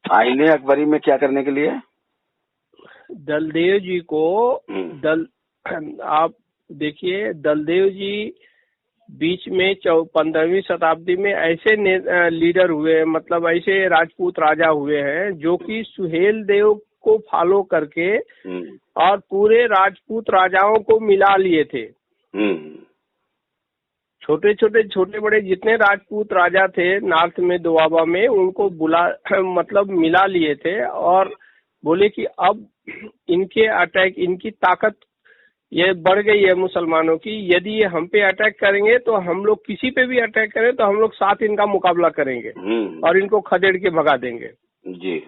आईने अकबरी में क्या करने के लिए? दलदेव जी को आप देखिए, दलदेव जी बीच में 15वीं शताब्दी में ऐसे लीडर हुए, मतलब ऐसे राजपूत राजा हुए हैं जो कि सुहेल देव को फॉलो करके और पूरे राजपूत राजाओं को मिला लिए थे। छोटे बड़े जितने राजपूत राजा थे नॉर्थ में दोआबा में, उनको मतलब मिला लिए थे और बोले कि अब इनके अटैक, इनकी ताकत ये बढ़ गई है मुसलमानों की, यदि ये हम पे अटैक करेंगे तो हम लोग किसी पे भी अटैक करें तो हम लोग साथ इनका मुकाबला करेंगे और इनको खदेड़ के भगा देंगे जी।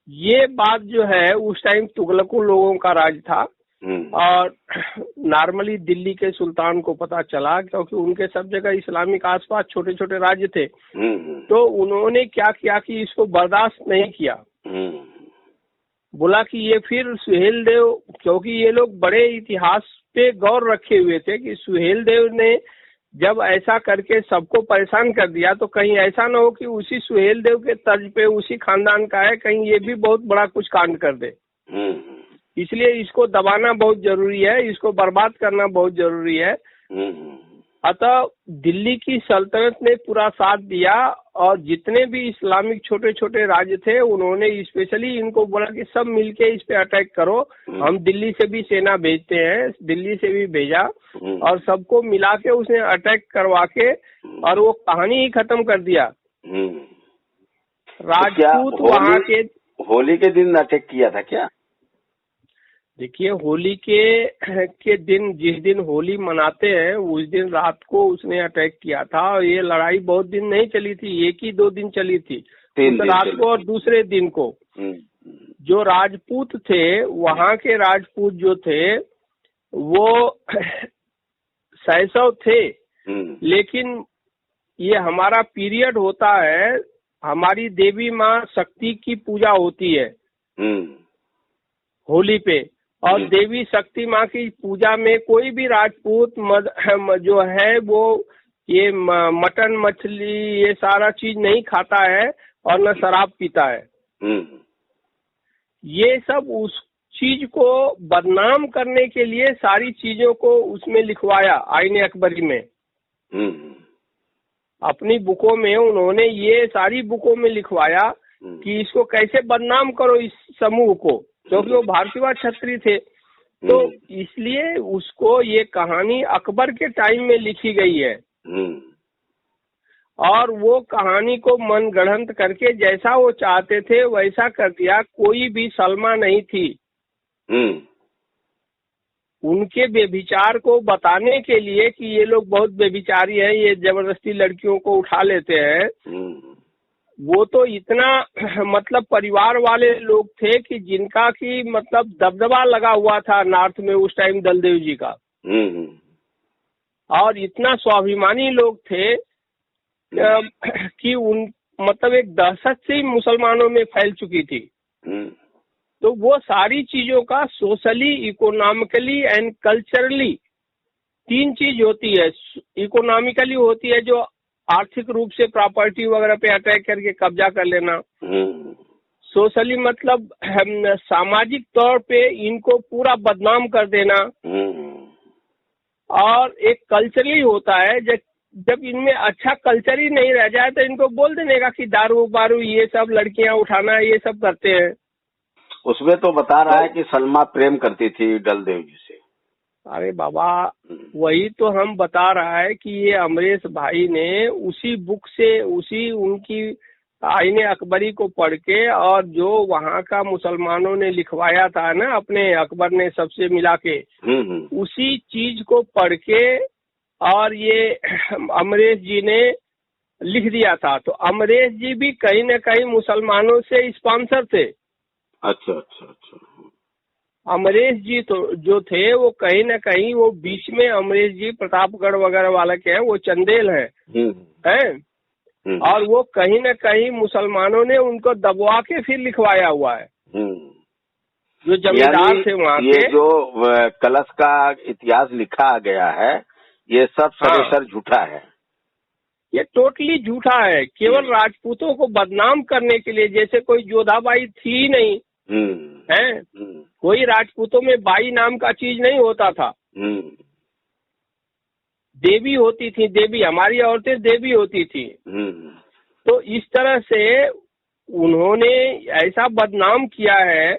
ये बात जो है उस टाइम तुगलकों लोगों का राज था और नॉर्मली दिल्ली के सुल्तान को पता चला, क्योंकि उनके सब जगह इस्लामिक आसपास छोटे छोटे राज्य थे। तो उन्होंने क्या किया कि इसको बर्दाश्त नहीं किया, बोला कि ये फिर सुहेल देव, क्योंकि ये लोग बड़े इतिहास पे गौर रखे हुए थे कि सुहेल देव ने जब ऐसा करके सबको परेशान कर दिया तो कहीं ऐसा ना हो कि उसी सुहेल देव के तर्ज पे उसी खानदान का है, कहीं ये भी बहुत बड़ा कुछ कांड कर दे। इसलिए इसको दबाना बहुत जरूरी है, इसको बर्बाद करना बहुत जरूरी है। अतः दिल्ली की सल्तनत ने पूरा साथ दिया और जितने भी इस्लामिक छोटे छोटे राज्य थे उन्होंने स्पेशली इनको बोला कि सब मिलके इस पे अटैक करो, हम दिल्ली से भी सेना भेजते हैं, दिल्ली से भी भेजा और सबको मिला के उसने अटैक करवा के और वो कहानी ही खत्म कर दिया। राजपूत वहाँ के होली के दिन अटैक किया था क्या? देखिए, होली के दिन, जिस दिन होली मनाते हैं उस दिन रात को उसने अटैक किया था और ये लड़ाई बहुत दिन नहीं चली थी, 1 ही 2 दिन चली थी। उस रात को और दूसरे दिन को जो राजपूत थे, वहाँ के राजपूत जो थे वो 600 थे, लेकिन ये हमारा पीरियड होता है, हमारी देवी माँ शक्ति की पूजा होती है होली पे, और देवी शक्ति माँ की पूजा में कोई भी राजपूत जो है वो ये मटन मछली ये सारा चीज नहीं खाता है और न शराब पीता है। ये सब उस चीज को बदनाम करने के लिए सारी चीजों को उसमें लिखवाया आईने अकबरी में। अपनी बुकों में उन्होंने ये सारी बुकों में लिखवाया कि इसको कैसे बदनाम करो इस समूह को, क्योंकि वो भारतीय क्षत्रिय थे। तो इसलिए उसको ये कहानी अकबर के टाइम में लिखी गई है और वो कहानी को मनगढ़ंत करके जैसा वो चाहते थे वैसा कर दिया। कोई भी सलमा नहीं थी। उनके बेविचार को बताने के लिए कि ये लोग बहुत बेविचारी हैं, ये जबरदस्ती लड़कियों को उठा लेते हैं, वो तो इतना मतलब परिवार वाले लोग थे कि जिनका की मतलब दबदबा लगा हुआ था नॉर्थ में उस टाइम दलदेव जी का, और इतना स्वाभिमानी लोग थे कि उन मतलब एक दहशत से मुसलमानों में फैल चुकी थी। तो वो सारी चीजों का सोशली, इकोनॉमिकली एंड कल्चरली 3 चीज होती है। इकोनॉमिकली होती है जो आर्थिक रूप से प्रॉपर्टी वगैरह पे अटैक करके कब्जा कर लेना। सोशली मतलब सामाजिक तौर पे इनको पूरा बदनाम कर देना। और एक कल्चरली होता है, जब इनमें अच्छा कल्चर ही नहीं रह जाए तो इनको बोल देने का कि दारू बारू ये सब लड़कियां उठाना ये सब करते हैं। उसमें तो बता रहा है कि सलमा प्रेम करती थी दलदेव जी से। अरे बाबा, वही तो हम बता रहा है कि ये अमरेश भाई ने उसी बुक से, उसी उनकी आईने अकबरी को पढ़ के और जो वहाँ का मुसलमानों ने लिखवाया था ना अपने अकबर ने सबसे मिला के, उसी चीज को पढ़ के और ये अमरेश जी ने लिख दिया था। तो अमरेश जी भी कहीं न कहीं मुसलमानों से स्पॉन्सर थे। अच्छा। अमरेश जी तो जो थे वो कहीं न कहीं वो बीच में, अमरेश जी प्रतापगढ़ वगैरह वाला के हैं, वो चंदेल हैं और वो कहीं न कहीं मुसलमानों ने उनको दबवा के फिर लिखवाया हुआ है। जो जमींदार थे वहाँ के, ये जो कलश का इतिहास लिखा गया है ये सब सरासर झूठा है। ये टोटली झूठा है, केवल राजपूतों को बदनाम करने के लिए। जैसे कोई जोधाबाई थी ही नहीं है, कोई राजपूतों में बाई नाम का चीज नहीं होता था, देवी होती थी, देवी, हमारी औरतें देवी होती थी। तो इस तरह से उन्होंने ऐसा बदनाम किया है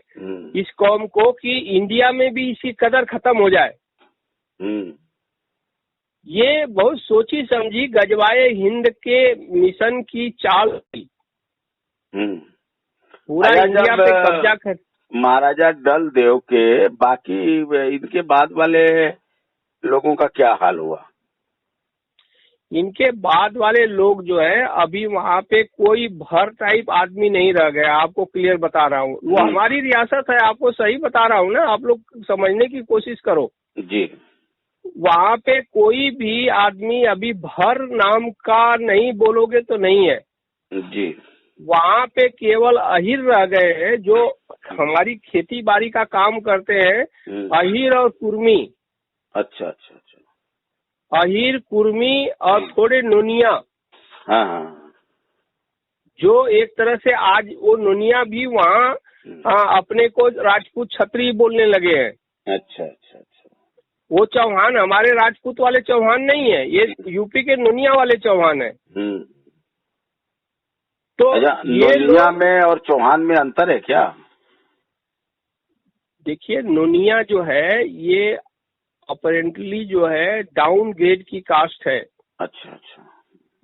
इस कौम को कि इंडिया में भी इसकी कदर खत्म हो जाए। ये बहुत सोची समझी गजवाए हिंद के मिशन की चाल थी। पूरा इंडिया पे कब्जा कर। महाराजा डल देव के बाकी इनके बाद वाले लोगों का क्या हाल हुआ? इनके बाद वाले लोग जो है अभी वहाँ पे कोई भर टाइप आदमी नहीं रह गया। आपको क्लियर बता रहा हूँ, वो हमारी रियासत है, आपको सही बता रहा हूँ ना, आप लोग समझने की कोशिश करो जी। वहाँ पे कोई भी आदमी अभी भर नाम का नहीं बोलोगे तो नहीं है जी। वहाँ पे केवल अहीर रह गए हैं जो हमारी खेती बाड़ी का काम करते हैं, अहीर और कुर्मी। अच्छा अच्छा अच्छा। अहीर, कुर्मी और थोड़े नोनिया। हाँ। जो एक तरह से आज वो नोनिया भी वहाँ अपने को राजपूत क्षत्रिय बोलने लगे हैं। अच्छा अच्छा अच्छा। वो चौहान हमारे राजपूत वाले चौहान नहीं है, ये यूपी के नोनिया वाले चौहान है। तो ये नोनिया में और चौहान में अंतर है क्या? देखिए, नोनिया जो है ये अपरेंटली जो है डाउन ग्रेड की कास्ट है। अच्छा अच्छा।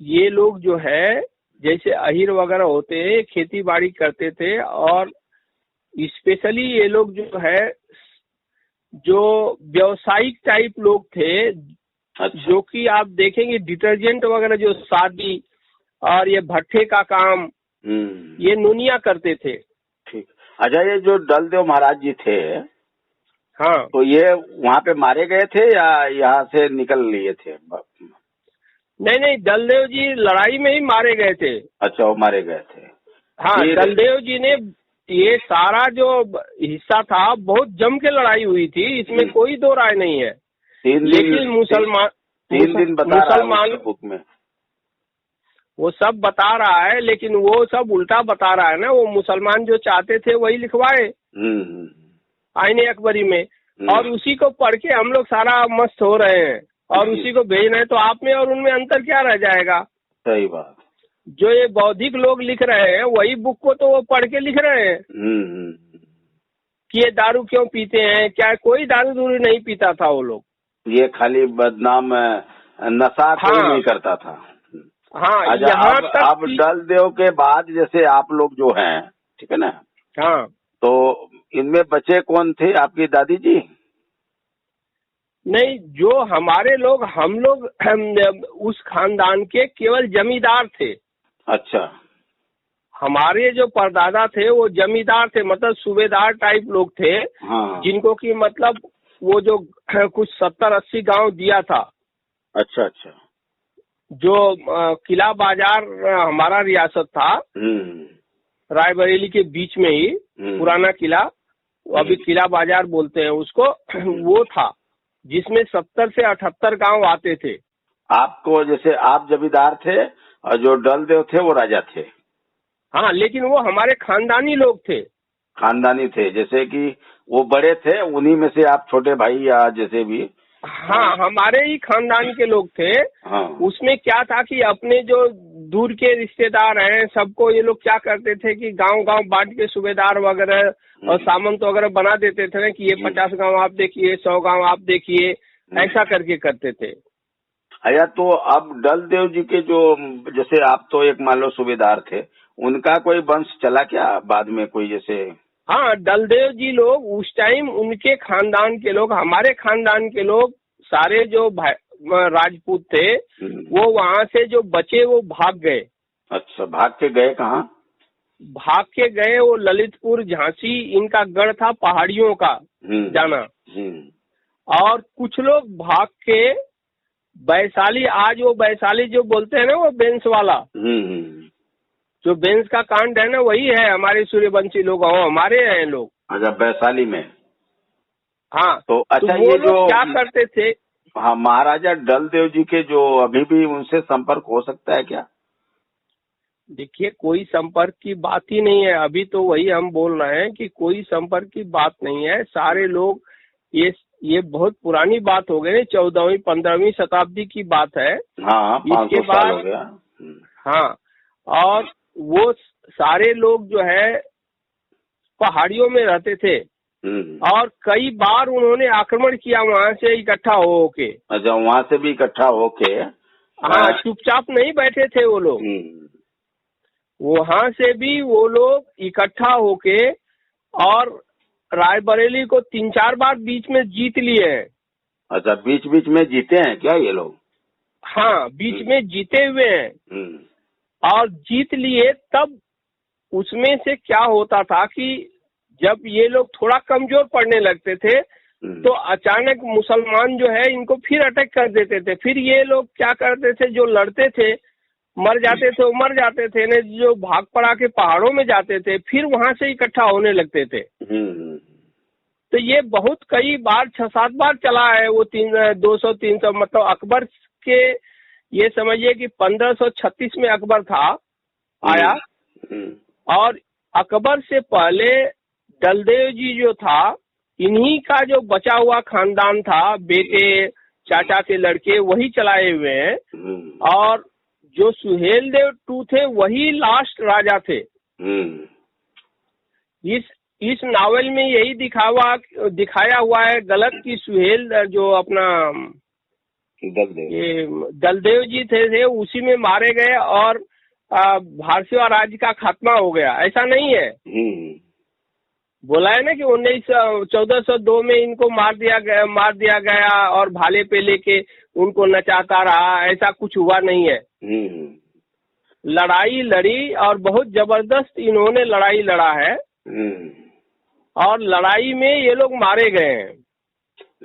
ये लोग जो है जैसे अहीर वगैरह होते, खेती बाड़ी करते थे, और स्पेशली ये लोग जो है जो व्यावसायिक टाइप लोग थे। अच्छा। जो कि आप देखेंगे डिटर्जेंट वगैरह जो शादी और ये भट्ठे का काम ये नोनिया करते थे। ठीक। अच्छा, ये जो डलदेव महाराज जी थे, हाँ, तो ये वहाँ पे मारे गए थे या यहाँ से निकल लिए थे? नहीं, दलदेव जी लड़ाई में ही मारे गए थे। अच्छा, वो मारे गए थे। हाँ, दलदेव जी ने ये सारा जो हिस्सा था बहुत जम के लड़ाई हुई थी, इसमें कोई दो राय नहीं है। लेकिन मुसलमान 3 दिन बता रहा है बुक में, वो सब बता रहा है, लेकिन वो सब उल्टा बता रहा है ना। वो मुसलमान जो चाहते थे वही लिखवाए आईने अकबरी में, और उसी को पढ़ के हम लोग सारा मस्त हो रहे हैं और उसी को भेज रहे हैं। तो आप में और उनमें अंतर क्या रह जाएगा? सही बात। जो ये बौद्धिक लोग लिख रहे हैं वही बुक को तो वो पढ़ के लिख रहे हैं कि ये दारू क्यों पीते हैं। क्या कोई दारू दूरी नहीं पीता था वो लोग, ये खाली बदनाम नशा कोई नहीं करता था। हाँ, यहाँ तक अब डलदेव के बाद जैसे आप लोग जो हैं, ठीक है ना? हाँ, तो इनमें बचे कौन थे? आपकी दादी जी? नहीं, जो हमारे लोग, हम लोग उस खानदान के केवल जमींदार थे। अच्छा। हमारे जो परदादा थे वो जमींदार थे, मतलब सूबेदार टाइप लोग थे। हाँ। जिनको कि मतलब वो जो कुछ 70-80 गांव दिया था। अच्छा अच्छा। जो किला बाजार हमारा रियासत था, रायबरेली के बीच में ही पुराना किला, अभी किला बाजार बोलते हैं उसको, वो था जिसमें 70 से 78 गांव आते थे। आपको जैसे आप जमींदार थे और जो डलदेव थे वो राजा थे? हाँ, लेकिन वो हमारे खानदानी लोग थे। खानदानी थे, जैसे कि वो बड़े थे, उन्हीं में से आप छोटे भाई या जैसे भी? हाँ, हमारे ही खानदान के लोग थे। हाँ। उसमें क्या था कि अपने जो दूर के रिश्तेदार हैं सबको ये लोग क्या करते थे कि गांव-गांव बांट के सूबेदार वगैरह और सामंत वगैरह बना देते थे ना कि ये 50 गांव आप देखिए, 100 गांव आप देखिए, ऐसा करके करते थे। या तो अब डलदेव जी के जो, जैसे आप तो एक मान लो सूबेदार थे, उनका कोई वंश चला क्या बाद में कोई? जैसे हाँ, डलदेव जी लोग उस टाइम उनके खानदान के लोग, हमारे खानदान के लोग सारे जो राजपूत थे वो वहाँ से जो बचे वो भाग गए। अच्छा, भाग के गए कहाँ? भाग के गए वो ललितपुर, झांसी, इनका गढ़ था पहाड़ियों का जाना। और कुछ लोग भाग के वैशाली, आज वो वैशाली जो बोलते हैं ना, वो बेंस वाला, जो बेंस का कांड है ना, वही है हमारे सूर्यवंशी लोग, हमारे हैं लोग। अच्छा, वैशाली में? हाँ। तो अच्छा, तो ये जो क्या करते थे, हाँ, महाराजा डलदेव जी के जो अभी भी उनसे संपर्क हो सकता है क्या? देखिए, कोई संपर्क की बात ही नहीं है। अभी तो वही हम बोल रहे हैं कि कोई संपर्क की बात नहीं है। सारे लोग ये बहुत पुरानी बात हो गई, 14वीं 15वीं शताब्दी की बात है। हाँ, 500 साल हो गया। हाँ, और वो सारे लोग जो है पहाड़ियों में रहते थे और कई बार उन्होंने आक्रमण किया वहां से इकट्ठा होके। अच्छा, वहां से भी इकट्ठा होके? हाँ, चुपचाप नहीं बैठे थे वो लोग, वहां से भी वो लोग इकट्ठा होके और रायबरेली को 3-4 बार बीच में जीत लिए हैं। अच्छा, बीच बीच में जीते हैं क्या ये लोग? हाँ, बीच में जीते हुए हैं और जीत लिए। तब उसमें से क्या होता था कि जब ये लोग थोड़ा कमजोर पड़ने लगते थे तो अचानक मुसलमान जो है इनको फिर अटैक कर देते थे। फिर ये लोग क्या करते थे, जो लड़ते थे मर जाते थे, वो मर जाते थे, ने जो भाग पड़ा के पहाड़ों में जाते थे फिर वहां से इकट्ठा होने लगते थे। तो ये बहुत कई बार 6-7 बार चला है वो 200-300, मतलब अकबर के, ये समझिए कि 1536 में अकबर था आया और अकबर से पहले डलदेव जी जो था, इन्हीं का जो बचा हुआ खानदान था, बेटे चाचा के लड़के वही चलाए हुए हैं और जो सुहेल देव टू थे वही लास्ट राजा थे। इस नावल में यही दिखाया हुआ है गलत कि सुहेल जो अपना दलदेव जी थे उसी में मारे गए और भारतीय राज्य का खात्मा हो गया। ऐसा नहीं है। बोला है ना कि 1402 में इनको मार दिया गया और भाले पे लेके उनको नचाता रहा, ऐसा कुछ हुआ नहीं है। लड़ाई लड़ी और बहुत जबरदस्त इन्होंने लड़ाई लड़ा है और लड़ाई में ये लोग मारे गए हैं।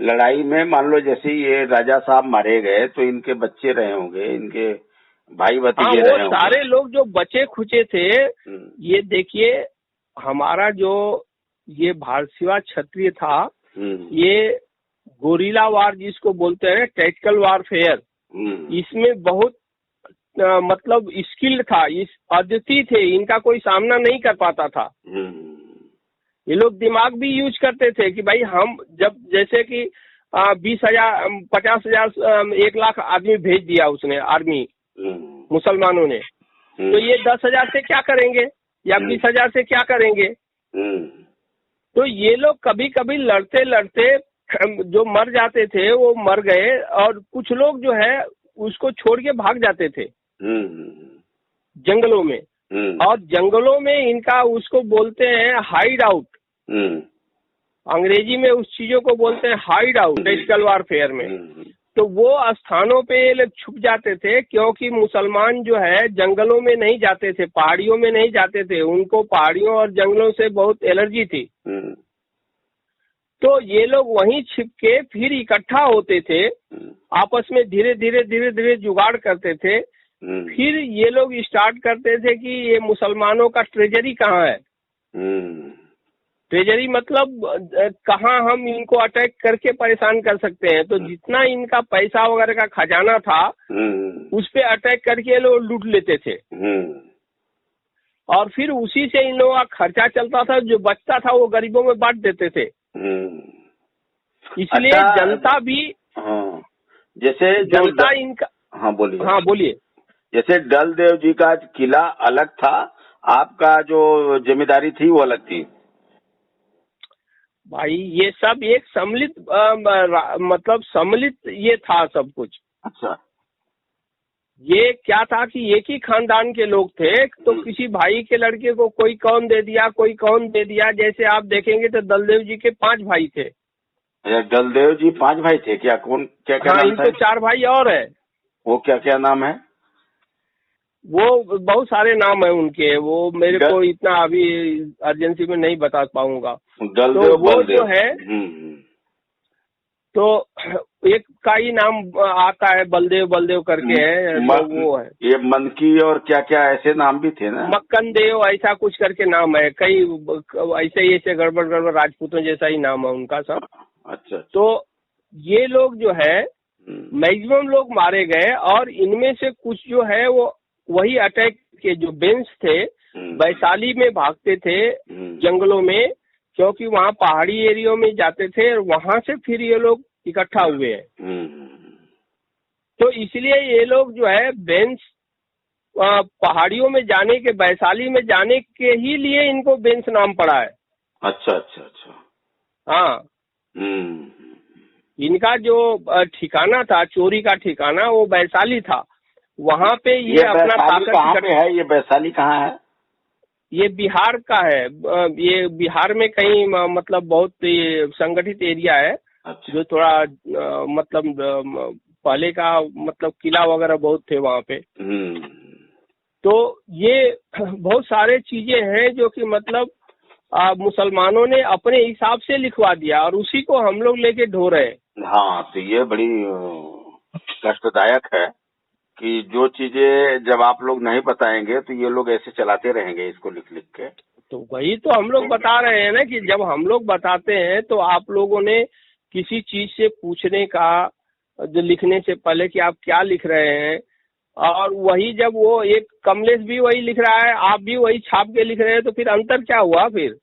लड़ाई में मान लो जैसे ये राजा साहब मारे गए तो इनके बच्चे रहे होंगे, इनके भाई भतीजे रहे होंगे। सारे लोग जो बचे खुचे थे, ये देखिए हमारा जो ये भारतीय क्षत्रिय था, ये गोरिल्ला वार जिसको बोलते हैं, टैक्टिकल वारफेयर, इसमें बहुत मतलब स्किल्ड था, इस अद्वितीय थे, इनका कोई सामना नहीं कर पाता था। ये लोग दिमाग भी यूज करते थे कि भाई हम जब जैसे कि 20,000 50,000 1 लाख आदमी भेज दिया उसने आर्मी मुसलमानों ने, तो ये 10,000 से क्या करेंगे या 20,000 से क्या करेंगे। तो ये लोग कभी कभी लड़ते लड़ते जो मर जाते थे वो मर गए और कुछ लोग जो है उसको छोड़ के भाग जाते थे जंगलों में। और जंगलों में इनका उसको बोलते हैं हाइड आउट, अंग्रेजी में उस चीजों को बोलते हैं हाइड आउट टैक्टिकल वारफेयर में। तो वो स्थानों पे ये लोग छुप जाते थे क्योंकि मुसलमान जो है जंगलों में नहीं जाते थे, पहाड़ियों में नहीं जाते थे, उनको पहाड़ियों और जंगलों से बहुत एलर्जी थी। तो ये लोग वहीं छिप के फिर इकट्ठा होते थे, आपस में धीरे धीरे जुगाड़ करते थे। फिर ये लोग स्टार्ट करते थे कि ये मुसलमानों का ट्रेजरी कहाँ है। ट्रेजरी मतलब कहाँ हम इनको अटैक करके परेशान कर सकते हैं। तो जितना इनका पैसा वगैरह का खजाना था उस पे अटैक करके लोग लूट लेते थे और फिर उसी से इन लोगों का खर्चा चलता था, जो बचता था वो गरीबों में बांट देते थे। इसलिए अच्छा, जनता भी जैसे जनता इनका बोलिए। जैसे डलदेव जी का किला अलग था, आपका जो जिम्मेदारी थी वो अलग थी। भाई ये सब एक सम्मिलित मतलब सम्मिलित ये था सब कुछ। अच्छा, ये क्या था कि एक ही खानदान के लोग थे, तो किसी भाई के लड़के को कोई कौन दे दिया, कोई कौन दे दिया। जैसे आप देखेंगे तो दलदेव जी के 5 भाई थे। दलदेव जी 5 भाई थे क्या? कौन क्या क्या नाम था? इनको 4 भाई और है। वो क्या क्या नाम है? वो बहुत सारे नाम है उनके, वो मेरे को इतना अभी अर्जेंसी में नहीं बता पाऊंगा। तो वो जो है तो एक का ही नाम आता है, बलदेव करके है, वो है। ये मनकी और क्या क्या ऐसे नाम भी थे ना, मक्कन देव ऐसा कुछ करके नाम है, कई ऐसे गड़बड़ राजपूतों जैसा ही नाम है उनका सब। अच्छा। तो ये लोग जो है मैक्सिमम लोग मारे गए और इनमें से कुछ जो है वो वही अटैक के जो बेंस थे वैशाली में भागते थे जंगलों में, क्योंकि वहाँ पहाड़ी एरियो में जाते थे और वहां से फिर ये लोग इकट्ठा हुए हैं। तो इसलिए ये लोग जो है बेंस पहाड़ियों में जाने के, वैशाली में जाने के ही लिए इनको बेंस नाम पड़ा है। अच्छा अच्छा अच्छा। हाँ। इनका जो ठिकाना था, चोरी का ठिकाना, वो वैशाली था। वहाँ पे ये अपना ताकत कहाँ पे है? ये वैशाली कहाँ है? ये बिहार का है। ये बिहार में कहीं मतलब बहुत ये संगठित एरिया है। अच्छा। जो थोड़ा मतलब पहले का मतलब किला वगैरह बहुत थे वहाँ पे। तो ये बहुत सारे चीजें हैं जो कि मतलब मुसलमानों ने अपने हिसाब से लिखवा दिया और उसी को हम लोग लेके ढो रहे हैं। हाँ, तो ये बड़ी कष्टदायक है कि जो चीजें जब आप लोग नहीं बताएंगे तो ये लोग ऐसे चलाते रहेंगे इसको लिख लिख के। तो वही तो हम लोग बता रहे हैं ना कि जब हम लोग बताते हैं तो आप लोगों ने किसी चीज से पूछने का, जो लिखने से पहले कि आप क्या लिख रहे हैं, और वही जब वो एक कमलेश भी वही लिख रहा है, आप भी वही छाप के लिख रहे हैं, तो फिर अंतर क्या हुआ फिर?